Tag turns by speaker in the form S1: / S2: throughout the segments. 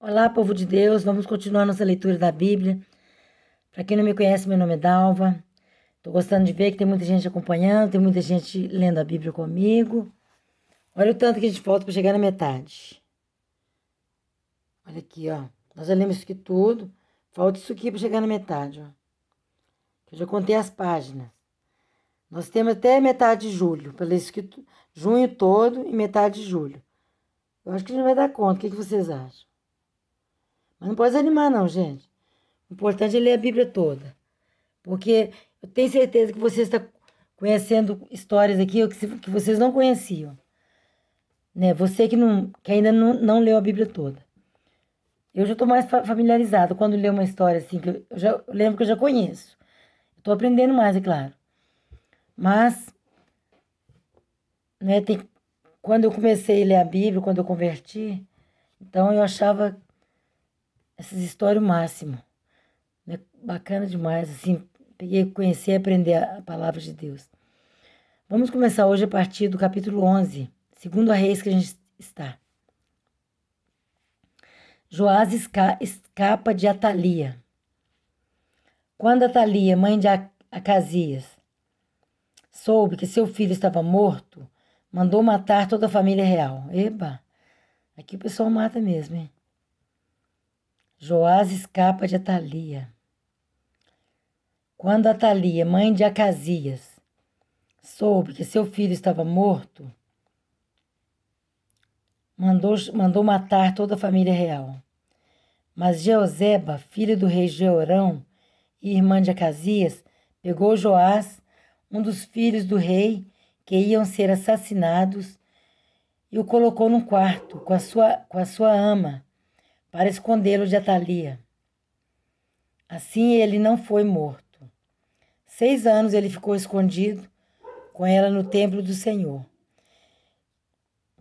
S1: Olá, povo de Deus, vamos continuar nossa leitura da Bíblia. Para quem não me conhece, meu nome é Dalva. Estou gostando de ver que tem muita gente acompanhando, tem muita gente lendo a Bíblia comigo. Olha o tanto que a gente falta para chegar na metade. Olha aqui, ó. Nós já lemos isso aqui tudo. Falta isso aqui para chegar na metade, ó. Eu já contei as páginas. Nós temos até metade de julho, para ler isso aqui, junho todo e metade de julho. Eu acho que a gente vai dar conta. O que vocês acham? Mas não pode desanimar, não, gente. O importante é ler a Bíblia toda. Porque eu tenho certeza que você está conhecendo histórias aqui que vocês não conheciam. Né? Você que ainda não leu a Bíblia toda. Eu já estou mais familiarizado quando lê uma história assim, que eu lembro que eu já conheço. Estou aprendendo mais, é claro. Mas, né, quando eu comecei a ler a Bíblia, quando eu converti, então eu achava essas histórias o máximo. Né? Bacana demais, assim, peguei, conhecer e aprender a palavra de Deus. Vamos começar hoje a partir do capítulo 11, segundo a Reis que a gente está. Joás escapa de Atalia. Quando Atalia, mãe de Acasias, soube que seu filho estava morto, mandou matar toda a família real. Eba, aqui o pessoal mata mesmo, hein? Joás escapa de Atalia. Quando Atalia, mãe de Acasias, soube que seu filho estava morto, mandou matar toda a família real. Mas Jeozeba, filha do rei Jeorão e irmã de Acasias, pegou Joás, um dos filhos do rei, que iam ser assassinados, e o colocou num quarto com a sua ama, para escondê-lo de Atalia. Assim ele não foi morto. 6 anos ele ficou escondido com ela no templo do Senhor,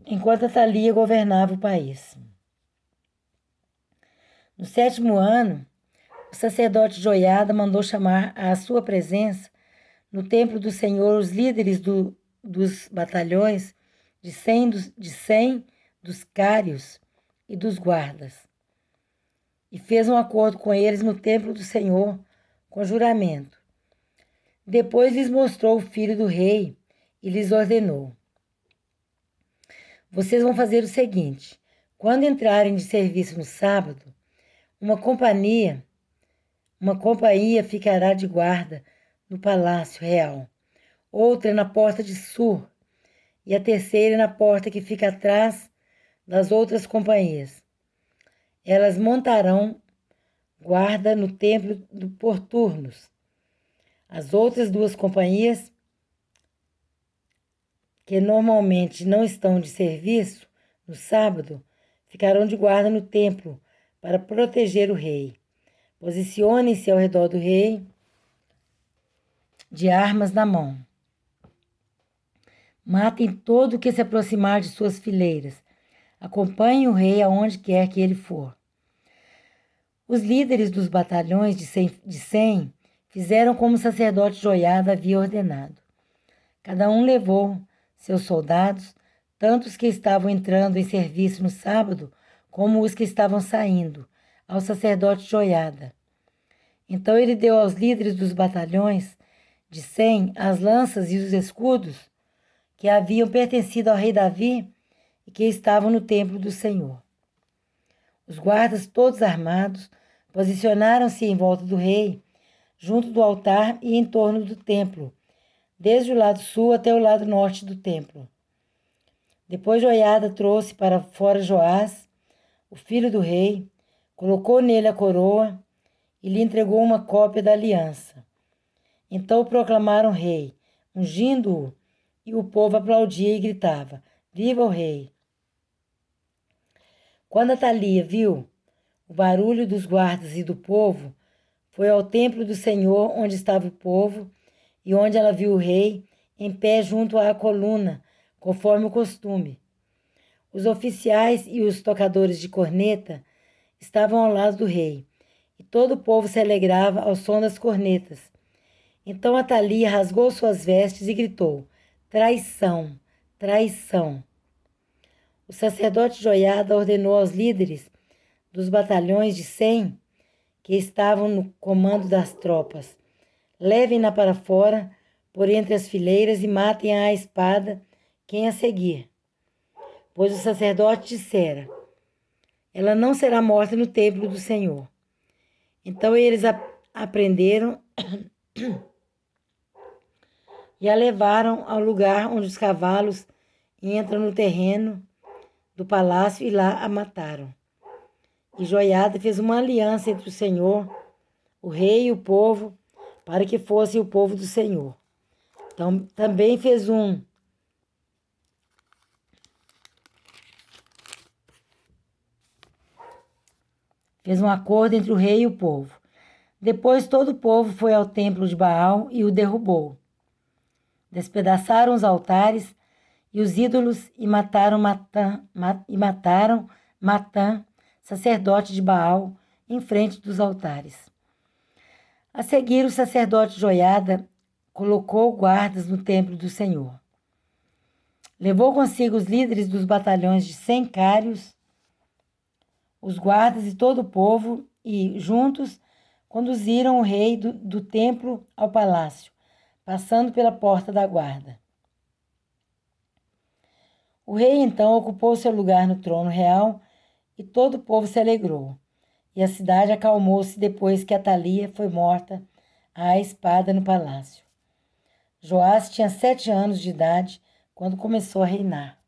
S1: enquanto Atalia governava o país. No 7º ano, o sacerdote Joiada mandou chamar à sua presença no templo do Senhor os líderes dos batalhões de 100 dos cários e dos guardas. E fez um acordo com eles no templo do Senhor com juramento. Depois lhes mostrou o filho do rei e lhes ordenou: vocês vão fazer o seguinte: quando entrarem de serviço no sábado, uma companhia ficará de guarda no palácio real, outra na porta de Sur e a terceira na porta que fica atrás das outras companhias. Elas montarão guarda no templo por turnos. As outras 2 companhias, que normalmente não estão de serviço no sábado, ficarão de guarda no templo para proteger o rei. Posicionem-se ao redor do rei de armas na mão. Matem todo o que se aproximar de suas fileiras. Acompanhem o rei aonde quer que ele for. Os líderes dos batalhões de 100 fizeram como o sacerdote Joiada havia ordenado. Cada um levou seus soldados, tanto os que estavam entrando em serviço no sábado, como os que estavam saindo, ao sacerdote Joiada. Então ele deu aos líderes dos batalhões de 100 as lanças e os escudos que haviam pertencido ao rei Davi e que estavam no templo do Senhor. Os guardas, todos armados, posicionaram-se em volta do rei, junto do altar e em torno do templo, desde o lado sul até o lado norte do templo. Depois Joiada trouxe para fora Joás, o filho do rei, colocou nele a coroa e lhe entregou uma cópia da aliança. Então o proclamaram rei, ungindo-o, e o povo aplaudia e gritava: Viva o rei! Quando Atalia viu o barulho dos guardas e do povo, foi ao templo do Senhor, onde estava o povo, e onde ela viu o rei em pé junto à coluna, conforme o costume. Os oficiais e os tocadores de corneta estavam ao lado do rei, e todo o povo se alegrava ao som das cornetas. Então Atalia rasgou suas vestes e gritou: traição, traição. O sacerdote Joiada ordenou aos líderes dos batalhões de 100 que estavam no comando das tropas. Levem-na para fora, por entre as fileiras, e matem à espada quem a seguir. Pois o sacerdote dissera: ela não será morta no templo do Senhor. Então eles a prenderam e a levaram ao lugar onde os cavalos entram no terreno do palácio, e lá a mataram. E Joiada fez uma aliança entre o Senhor, o rei e o povo, para que fosse o povo do Senhor. Então, também fez um acordo entre o rei e o povo. Depois todo o povo foi ao templo de Baal e o derrubou. Despedaçaram os altares e os ídolos e mataram Matã, sacerdote de Baal, em frente dos altares. A seguir, o sacerdote Joiada colocou guardas no templo do Senhor. Levou consigo os líderes dos batalhões de 100 cários, os guardas e todo o povo, e, juntos, conduziram o rei do templo ao palácio, passando pela porta da guarda. O rei, então, ocupou seu lugar no trono real, e todo o povo se alegrou. E a cidade acalmou-se depois que Atalia foi morta à espada no palácio. Joás tinha 7 anos de idade quando começou a reinar.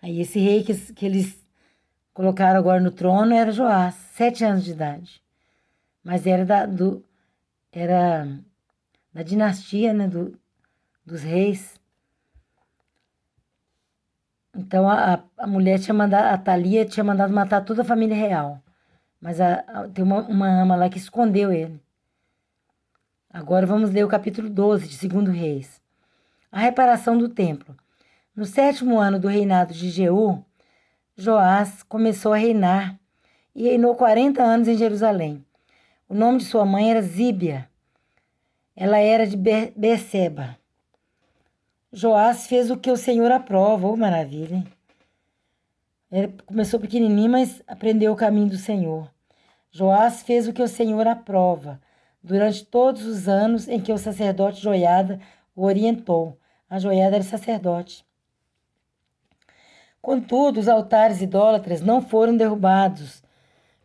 S1: Aí esse rei que eles colocaram agora no trono era Joás, 7 anos de idade. Mas era da dinastia, né, dos reis. Então a mulher tinha mandado, a Atalia tinha mandado matar toda a família real. Mas tem uma ama lá que escondeu ele. Agora vamos ler o capítulo 12 de 2 Reis. A reparação do templo. No 7º ano do reinado de Jeú, Joás começou a reinar e reinou 40 anos em Jerusalém. O nome de sua mãe era Zíbia. Ela era de Beceba. Joás fez o que o Senhor aprova. Oh, maravilha, hein? Ele começou pequenininho, mas aprendeu o caminho do Senhor. Joás fez o que o Senhor aprova, durante todos os anos em que o sacerdote Joiada o orientou. A Joiada era sacerdote. Contudo, os altares idólatras não foram derrubados.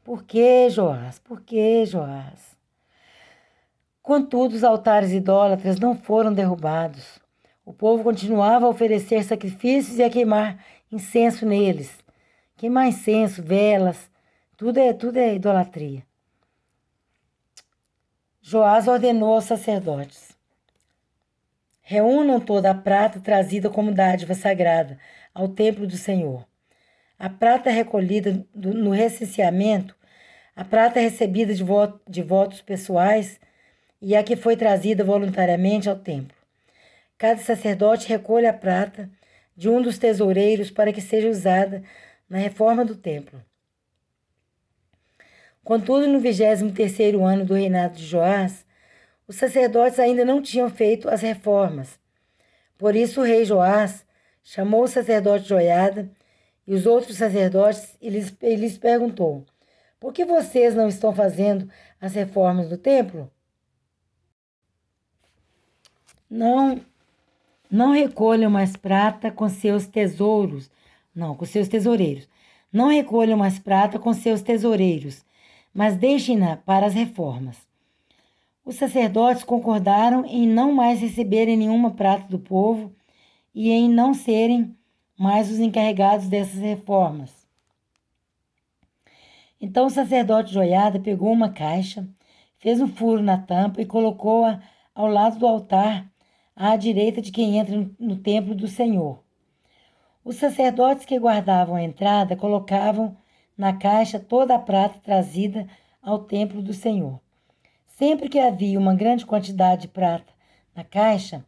S1: Por que, Joás? Por que, Joás? Contudo, os altares idólatras não foram derrubados. O povo continuava a oferecer sacrifícios e a queimar incenso neles. Queimar incenso, velas, tudo é idolatria. Joás ordenou aos sacerdotes: reúnam toda a prata trazida como dádiva sagrada ao templo do Senhor. A prata recolhida no recenseamento, a prata recebida de votos pessoais e a que foi trazida voluntariamente ao templo. Cada sacerdote recolhe a prata de um dos tesoureiros para que seja usada na reforma do templo. Contudo, no 23º ano do reinado de Joás, os sacerdotes ainda não tinham feito as reformas. Por isso o rei Joás chamou o sacerdote Joiada e os outros sacerdotes e lhes perguntou: por que vocês não estão fazendo as reformas do templo? Não recolham mais prata com seus tesouros. Não, com seus tesoureiros. Não recolham mais prata com seus tesoureiros, mas deixem-na para as reformas. Os sacerdotes concordaram em não mais receberem nenhuma prata do povo e em não serem mais os encarregados dessas reformas. Então o sacerdote Joiada pegou uma caixa, fez um furo na tampa e colocou-a ao lado do altar, à direita de quem entra no templo do Senhor. Os sacerdotes que guardavam a entrada colocavam na caixa toda a prata trazida ao templo do Senhor. Sempre que havia uma grande quantidade de prata na caixa,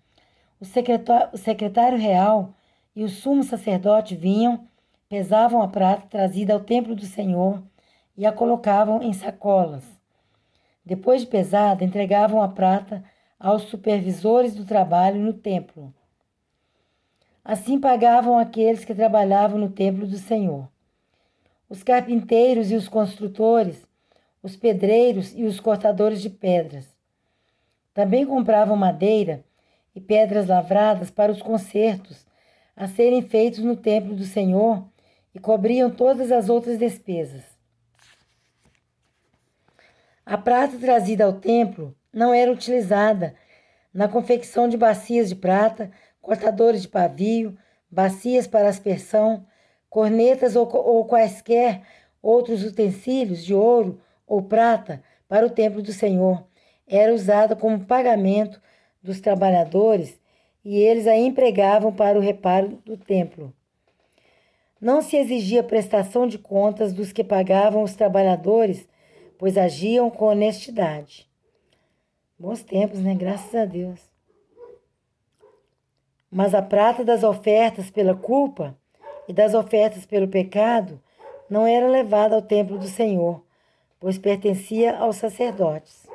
S1: o secretário real e o sumo sacerdote vinham, pesavam a prata trazida ao templo do Senhor e a colocavam em sacolas. Depois de pesada, entregavam a prata aos supervisores do trabalho no templo. Assim pagavam aqueles que trabalhavam no templo do Senhor. os carpinteiros e os construtores, os pedreiros e os cortadores de pedras. Também compravam madeira e pedras lavradas para os concertos a serem feitos no templo do Senhor e cobriam todas as outras despesas. A prata trazida ao templo não era utilizada na confecção de bacias de prata, cortadores de pavio, bacias para aspersão, cornetas ou quaisquer outros utensílios de ouro ou prata para o templo do Senhor. Era usada como pagamento dos trabalhadores e eles a empregavam para o reparo do templo. Não se exigia prestação de contas dos que pagavam os trabalhadores, pois agiam com honestidade. Bons tempos, né? Graças a Deus. Mas a prata das ofertas pela culpa e das ofertas pelo pecado não era levada ao templo do Senhor, pois pertencia aos sacerdotes.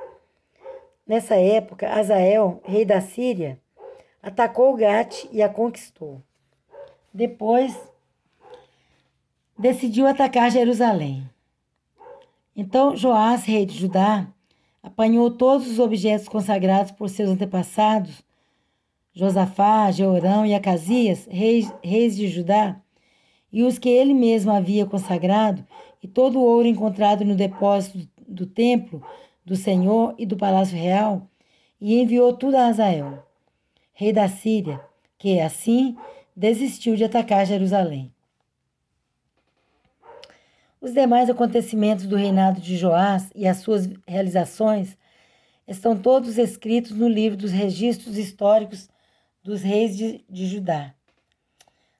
S1: Nessa época, Hazael, rei da Síria, atacou Gate e a conquistou. Depois, decidiu atacar Jerusalém. Então, Joás, rei de Judá, apanhou todos os objetos consagrados por seus antepassados, Josafá, Jeorão e Acasias, reis de Judá, e os que ele mesmo havia consagrado, e todo o ouro encontrado no depósito do templo do Senhor e do palácio real, e enviou tudo a Hazael, rei da Síria, que, assim, desistiu de atacar Jerusalém. Os demais acontecimentos do reinado de Joás e as suas realizações estão todos escritos no livro dos registros históricos dos reis de Judá.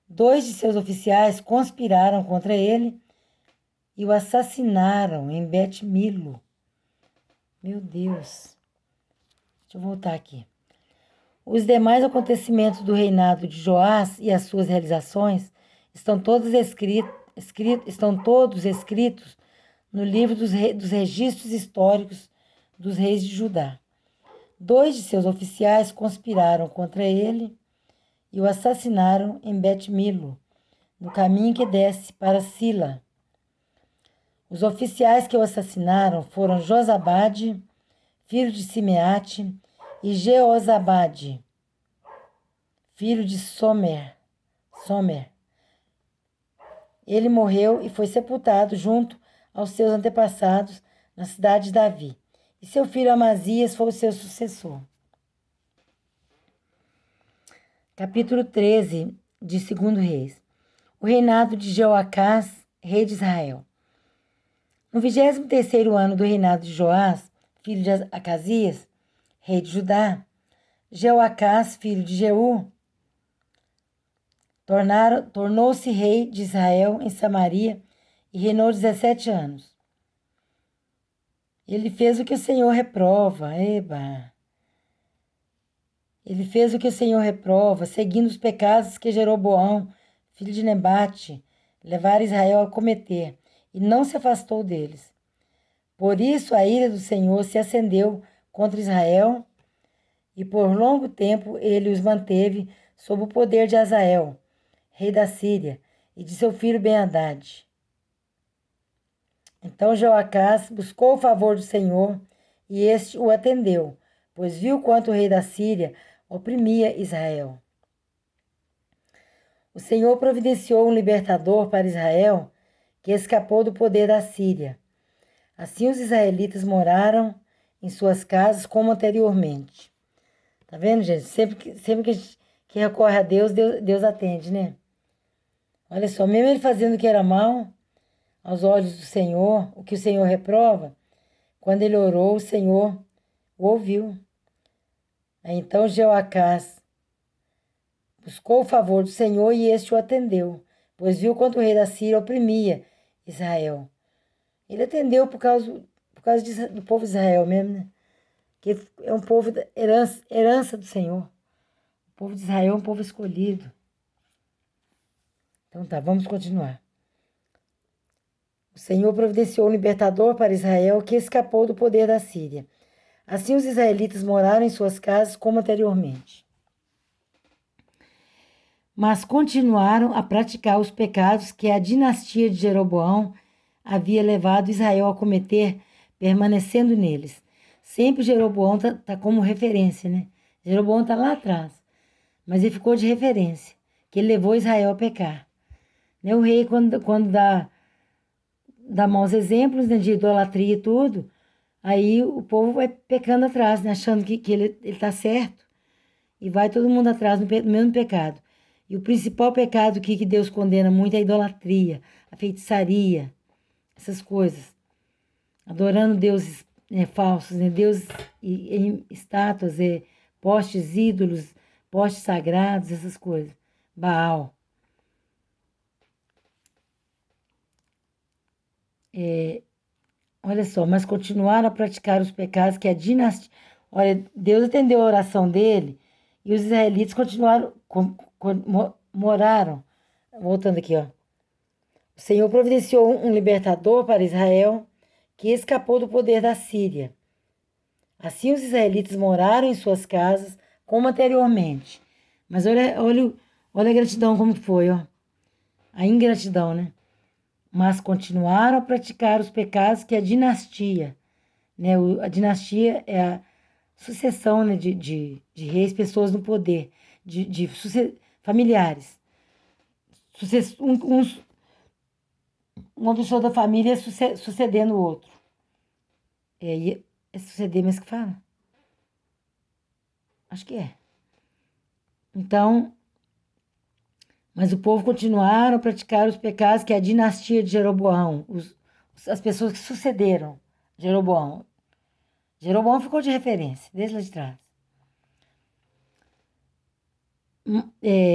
S1: 2 de seus oficiais conspiraram contra ele e o assassinaram em Bet-Milo. Meu Deus. Deixa eu voltar aqui. Os demais acontecimentos do reinado de Joás e as suas realizações estão todos escritos no livro dos registros históricos dos reis de Judá. 2 de seus oficiais conspiraram contra ele e o assassinaram em Bet-Milo, no caminho que desce para Sila. Os oficiais que o assassinaram foram Josabade, filho de Simeate, e Jeozabade, filho de Somer. Ele morreu e foi sepultado junto aos seus antepassados na cidade de Davi. E seu filho Amazias foi o seu sucessor. Capítulo 13 de 2 Reis. O reinado de Jeoacás, rei de Israel. No 23º ano do reinado de Joás, filho de Acasias, rei de Judá, Jeoacás, filho de Jeú, tornou-se rei de Israel em Samaria e reinou 17 anos. Ele fez o que o Senhor reprova. Ele fez o que o Senhor reprova, seguindo os pecados que Jeroboão, filho de Nebate, levara Israel a cometer, e não se afastou deles. Por isso a ira do Senhor se acendeu contra Israel, e por longo tempo ele os manteve sob o poder de Hazael, rei da Síria, e de seu filho Ben-Hadad. Então Jeoacás buscou o favor do Senhor, e este o atendeu, pois viu quanto o rei da Síria oprimia Israel. O Senhor providenciou um libertador para Israel, que escapou do poder da Síria. Assim os israelitas moraram em suas casas como anteriormente. Tá vendo, gente? Sempre que a gente recorre a Deus, Deus atende, né? Olha só, mesmo ele fazendo o que era mal aos olhos do Senhor, o que o Senhor reprova, quando ele orou, o Senhor o ouviu. Então Jeoacás buscou o favor do Senhor e este o atendeu, pois viu quanto o rei da Síria oprimia Israel. Ele atendeu por causa do povo de Israel mesmo, né? Que é um povo da herança do Senhor. O povo de Israel é um povo escolhido. Então tá, vamos continuar. O Senhor providenciou um libertador para Israel que escapou do poder da Síria. Assim os israelitas moraram em suas casas como anteriormente. Mas continuaram a praticar os pecados que a dinastia de Jeroboão havia levado Israel a cometer, permanecendo neles. Sempre Jeroboão tá como referência, né? Jeroboão está lá atrás, mas ele ficou de referência, que ele levou Israel a pecar. Né? O rei, quando dá maus exemplos, né, de idolatria e tudo, aí o povo vai pecando atrás, né, achando que ele está certo, e vai todo mundo atrás no mesmo pecado. E o principal pecado que Deus condena muito é a idolatria, a feitiçaria, essas coisas. Adorando deuses falsos, né? Deuses em estátuas, postes ídolos, postes sagrados, essas coisas. Baal. Olha só, mas continuaram a praticar os pecados que a dinastia... Olha, Deus atendeu a oração dele e os israelitas continuaram, moraram. Voltando aqui, ó. O Senhor providenciou um libertador para Israel que escapou do poder da Síria. Assim os israelitas moraram em suas casas como anteriormente. Mas olha a gratidão como foi, ó. A ingratidão, né? Mas continuaram a praticar os pecados que a dinastia, né? A dinastia é a sucessão, né, de reis, pessoas no poder, familiares. Uma pessoa da família sucedendo o outro. É suceder mesmo que fala? Acho que é. Então, mas o povo continuaram a praticar os pecados que a dinastia de Jeroboão, as pessoas que sucederam Jeroboão. Jeroboão ficou de referência, desde lá de trás.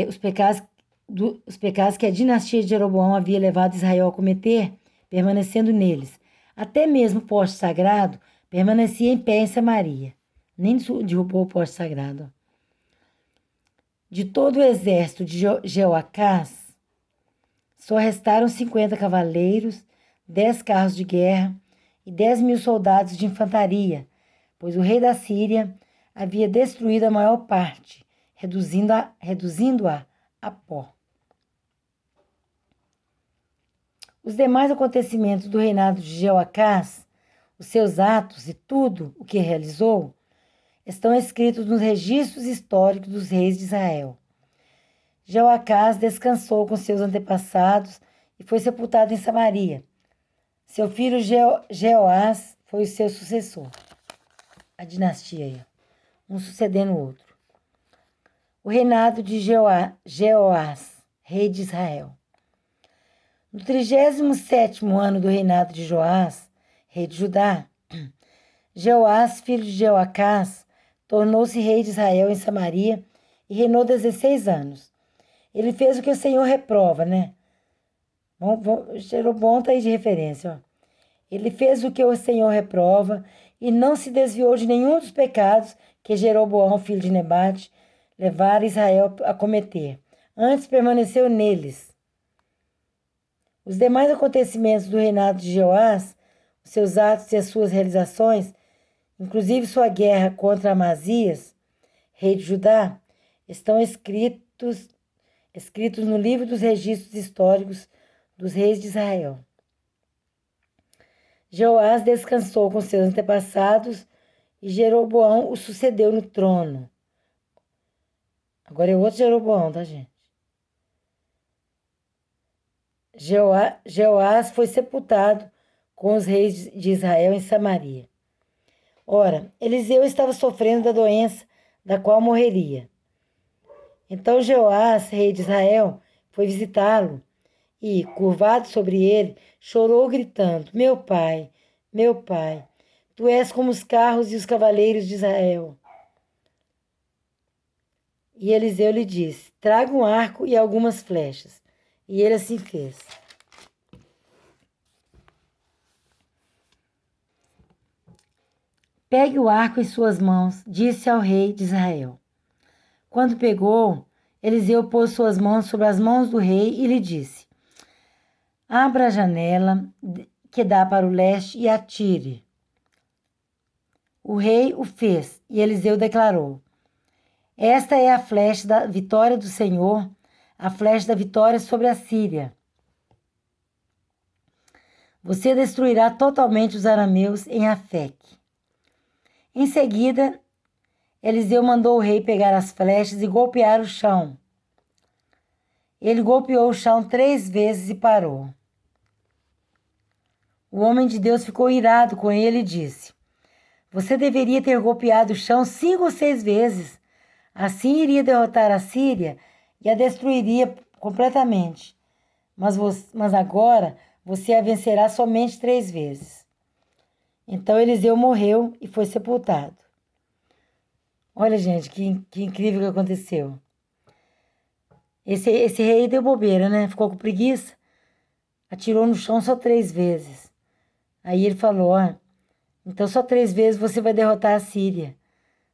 S1: Os pecados que a dinastia de Jeroboão havia levado Israel a cometer, permanecendo neles. Até mesmo o poste sagrado permanecia em pé em Samaria. Nem derrubou o poste sagrado. De todo o exército de Jeoacás, só restaram 50 cavaleiros, 10 carros de guerra e 10.000 soldados de infantaria, pois o rei da Síria havia destruído a maior parte, reduzindo-a a pó. Os demais acontecimentos do reinado de Jeoacás, os seus atos e tudo o que realizou, estão escritos nos registros históricos dos reis de Israel. Jeoacás descansou com seus antepassados e foi sepultado em Samaria. Seu filho Jeoás foi o seu sucessor. A dinastia aí, um sucedendo o outro. O reinado de Jeoás, rei de Israel. No 37º ano do reinado de Joás, rei de Judá, Jeoás, filho de Jeoacás, tornou-se rei de Israel em Samaria e reinou 16 anos. Ele fez o que o Senhor reprova, né? Jeroboão está aí de referência, ó. Ele fez o que o Senhor reprova e não se desviou de nenhum dos pecados que Jeroboão, filho de Nebate, levara Israel a cometer. Antes permaneceu neles. Os demais acontecimentos do reinado de Jeoás, os seus atos e as suas realizações, inclusive sua guerra contra Amazias, rei de Judá, estão escritos no livro dos registros históricos dos reis de Israel. Jeoás descansou com seus antepassados e Jeroboão o sucedeu no trono. Agora é outro Jeroboão, tá, gente? Jeoás foi sepultado com os reis de Israel em Samaria. Ora, Eliseu estava sofrendo da doença da qual morreria. Então Jeoás, rei de Israel, foi visitá-lo e, curvado sobre ele, chorou gritando: meu pai, tu és como os carros e os cavaleiros de Israel. E Eliseu lhe disse: traga um arco e algumas flechas. E ele assim fez. Pegue o arco em suas mãos, disse ao rei de Israel. Quando pegou, Eliseu pôs suas mãos sobre as mãos do rei e lhe disse: abra a janela que dá para o leste e atire. O rei o fez e Eliseu declarou: esta é a flecha da vitória do Senhor, a flecha da vitória sobre a Síria. você destruirá totalmente os arameus em Afeque. Em seguida, Eliseu mandou o rei pegar as flechas e golpear o chão. Ele golpeou o chão 3 vezes e parou. O homem de Deus ficou irado com ele e disse: você deveria ter golpeado o chão 5 ou 6 vezes. Assim iria derrotar a Síria e a destruiria completamente. Mas agora você a vencerá somente 3 vezes. Então Eliseu morreu e foi sepultado. Olha, gente, que incrível que aconteceu. Esse rei deu bobeira, né? Ficou com preguiça. Atirou no chão só 3 vezes. Aí ele falou, ó, então só 3 vezes você vai derrotar a Síria.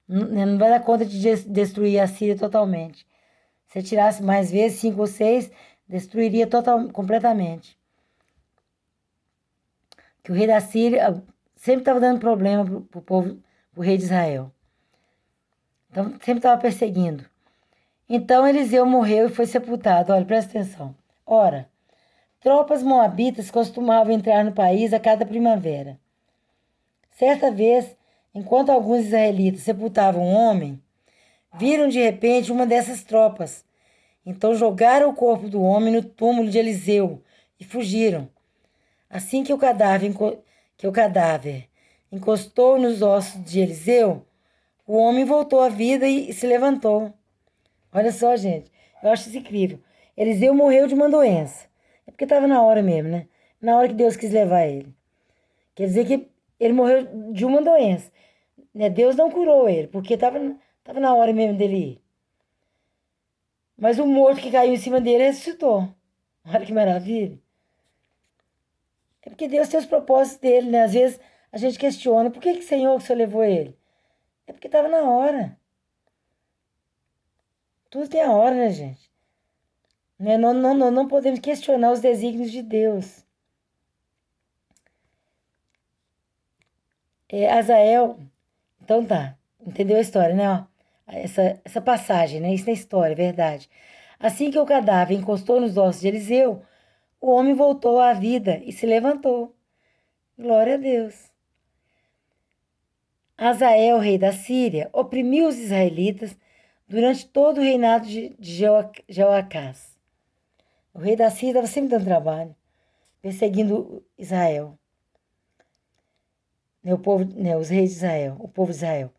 S1: Não vai dar conta de destruir a Síria totalmente. Se atirasse mais vezes, 5 ou 6, destruiria completamente. Que o rei da Síria sempre estava dando problema pro povo, pro rei de Israel. Então, sempre estava perseguindo. Então, Eliseu morreu e foi sepultado. Olha, presta atenção. Ora, tropas moabitas costumavam entrar no país a cada primavera. Certa vez, enquanto alguns israelitas sepultavam um homem, viram de repente uma dessas tropas. Então jogaram o corpo do homem no túmulo de Eliseu e fugiram. Assim que o cadáver encostou nos ossos de Eliseu, o homem voltou à vida e se levantou. Olha só, gente, eu acho isso incrível. Eliseu morreu de uma doença. É porque estava na hora mesmo, né? Na hora que Deus quis levar ele. Quer dizer que ele morreu de uma doença. Né? Deus não curou ele, porque estava na hora mesmo dele ir. Mas o morto que caiu em cima dele ressuscitou. Olha que maravilha. É porque Deus tem os propósitos dele, né? Às vezes a gente questiona, por que Senhor, o Senhor levou ele? É porque estava na hora. Tudo tem a hora, né, gente? Né? Não podemos questionar os desígnios de Deus. Azael, então tá, entendeu a história, né? Ó, essa passagem, né? Isso na história, é verdade. Assim que o cadáver encostou nos ossos de Eliseu, o homem voltou à vida e se levantou. Glória a Deus. Azael, rei da Síria, oprimiu os israelitas durante todo o reinado de Jeoacás. O rei da Síria estava sempre dando trabalho, perseguindo Israel, né, o povo, né, os reis de Israel, o povo de Israel.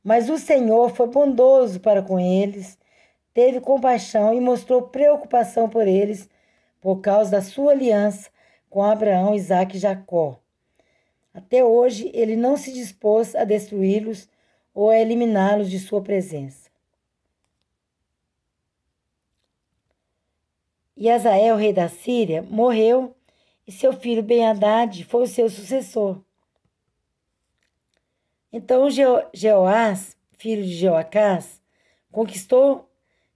S1: Mas o Senhor foi bondoso para com eles, teve compaixão e mostrou preocupação por eles por causa da sua aliança com Abraão, Isaque e Jacó. Até hoje, ele não se dispôs a destruí-los ou a eliminá-los de sua presença. E Azael, rei da Síria, morreu e seu filho Ben-Hadad foi o seu sucessor. Então Jeoás, filho de Jeoacás, conquistou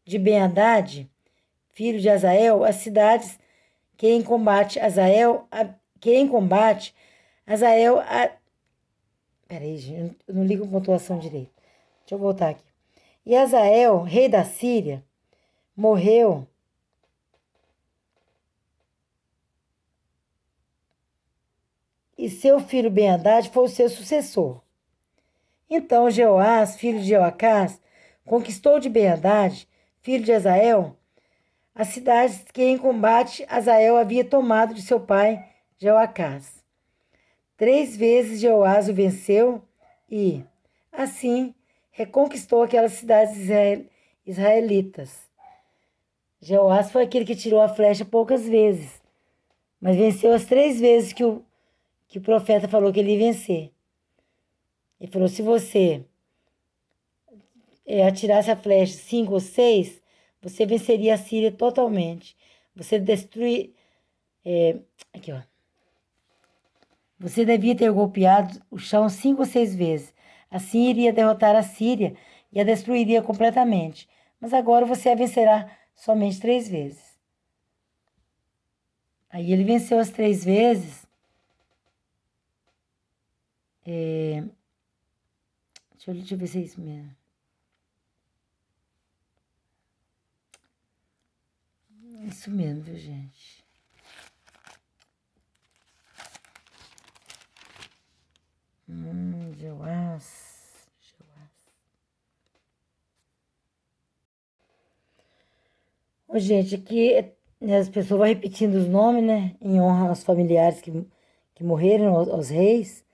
S1: de Ben-Hadad, filho de Azael, as cidades que em combate Azael. Peraí, gente, eu não ligo com pontuação direito. Deixa eu voltar aqui. E Azael, rei da Síria, morreu e seu filho Ben-Hadad foi o seu sucessor. Então Jeoás, filho de Jeoacás, conquistou de Ben-Hadad, filho de Azael, as cidades que em combate Azael havia tomado de seu pai Jeoacás. 3 vezes Jeoás o venceu e, assim, reconquistou aquelas cidades israelitas. Jeoás foi aquele que tirou a flecha poucas vezes, mas venceu as 3 vezes que o profeta falou que ele ia vencer. Ele falou, se você atirasse a flecha 5 ou 6, você venceria a Síria totalmente. Você destruir... aqui, ó. Você devia ter golpeado o chão 5 ou 6 vezes. Assim iria derrotar a Síria e a destruiria completamente. Mas agora você a vencerá somente 3 vezes. Aí ele venceu as 3 vezes. Deixa eu ver se é isso mesmo. Isso mesmo, viu, gente? Ô, gente, aqui né, as pessoas vão repetindo os nomes, né? Em honra aos familiares que morreram, aos reis.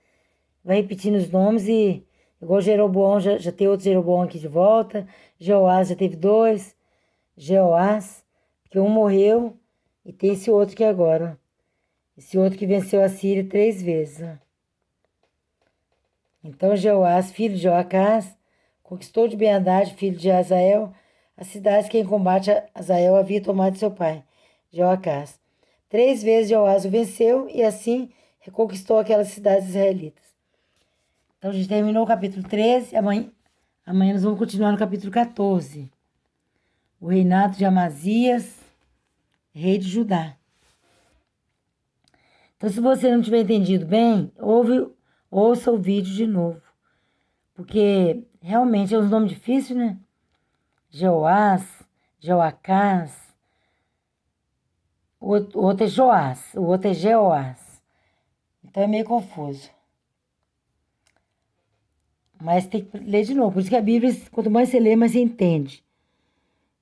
S1: Vai repetindo os nomes e, igual Jeroboão, já tem outro Jeroboão aqui de volta. Jeoás já teve dois. Jeoás, porque um morreu e tem esse outro aqui agora. Esse outro que venceu a Síria 3 vezes. Ó. Então Jeoás, filho de Joacás, conquistou de Ben-Hadad, filho de Azael, as cidades que em combate a Azael havia tomado de seu pai, Jeoacás. 3 vezes Jeoás o venceu e assim reconquistou aquelas cidades israelitas. Então a gente terminou o capítulo 13, amanhã nós vamos continuar no capítulo 14. O reinado de Amazias, rei de Judá. Então, se você não tiver entendido bem, ouça o vídeo de novo. Porque realmente é um nome difícil, né? Jeoás, Jeoacás. O outro é Joás, o outro é Jeoás. Então é meio confuso. Mas tem que ler de novo. Por isso que a Bíblia, quanto mais você lê, mais você entende.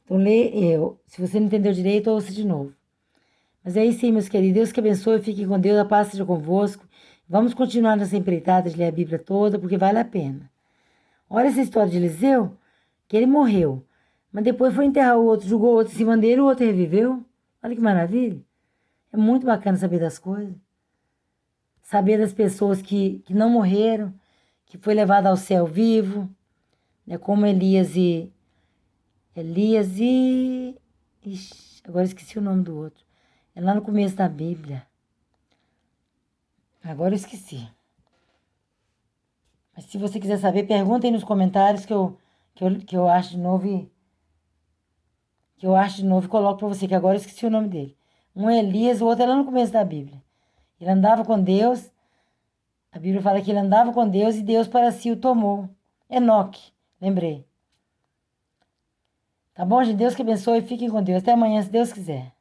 S1: Então lê eu. Se você não entendeu direito, ouça de novo. Mas é isso aí, meus queridos. Deus que abençoe, fique com Deus, a paz seja convosco. Vamos continuar nessa empreitada de ler a Bíblia toda, porque vale a pena. Olha essa história de Eliseu, que ele morreu. Mas depois foi enterrar o outro, jogou o outro em cima dele, o outro reviveu. Olha que maravilha. É muito bacana saber das coisas. Saber das pessoas que não morreram, que foi levado ao céu vivo, né, como Elias e... Ixi, agora esqueci o nome do outro. É lá no começo da Bíblia. Agora eu esqueci. Mas se você quiser saber, pergunta aí nos comentários que eu acho de novo e coloco para você, que agora eu esqueci o nome dele. Um é Elias, o outro é lá no começo da Bíblia. Ele andava com Deus, a Bíblia fala que ele andava com Deus e Deus para si o tomou. Enoque, lembrei. Tá bom, gente? Deus que abençoe e fiquem com Deus. Até amanhã, se Deus quiser.